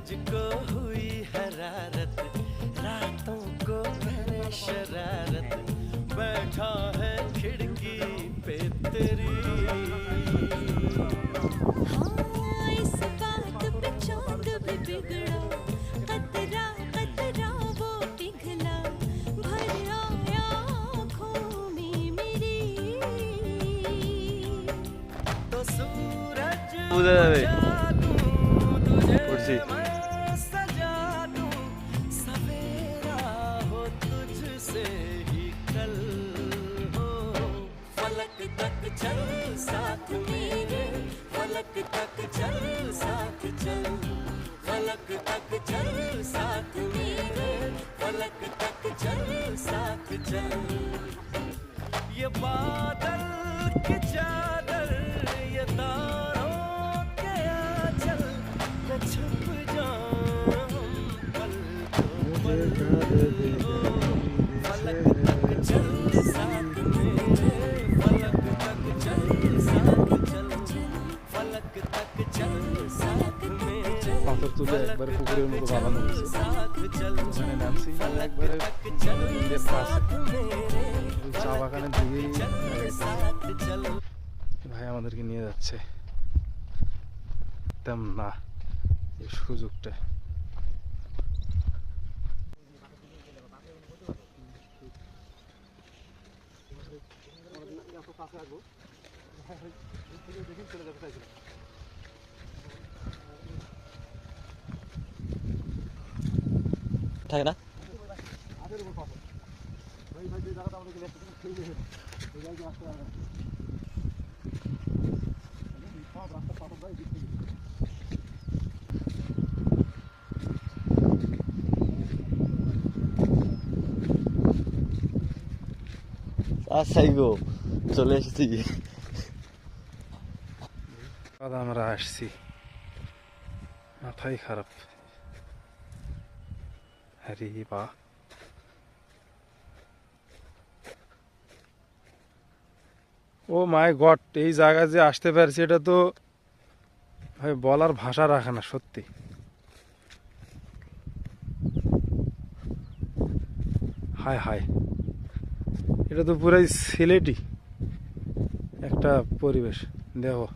सूरज को हुई हरारत, रातों को करे शरारत, बैठा है खिड़की पे तेरी। हाँ, इस बात पे चांद भी बिगड़ा, कतरा कतरा वो पिघला, भर आया आँखों में मेरी। तो सूरज বোঝা যাবে तुझे मैं सजा दूं, सवेरा हो तुझसे ही कल हो। फलक तक चल साथ मेरे, फलक तक चल साथ चल, फलक तक चल साथ मेरे, फलक तक चल साथ चल। ये बादल की चादर, ये तारों के आंचल में छुप जाऊं पल दो पल हो। फलक तक चल साथ मेरे, फलक तक चल साथ चल, फलक तक चल साथ मेरे, পাথর তুলে একবারে পুকুরের মতো বানানো হয়েছে। साथ चल, ওখানে নামছি একবারে নদীর কাছে, চা বাগানের দিকেই লাগাইতেছে। ভাই আমাদেরকে নিয়ে যাচ্ছে, একদম না এই সুযোগটা। থাকে না আচ্ছা গো চলে এসেছি। আমরা আসছি, মাথাই খারাপ। আরে বাহ, ও মাই গড, এই জায়গায় যে আসতে পারছি এটা তো ভাই বলার ভাষা রাখে না সত্যি। হায় হায়, এটা তো পুরাই সিলেটি একটা পরিবেশ। দেখো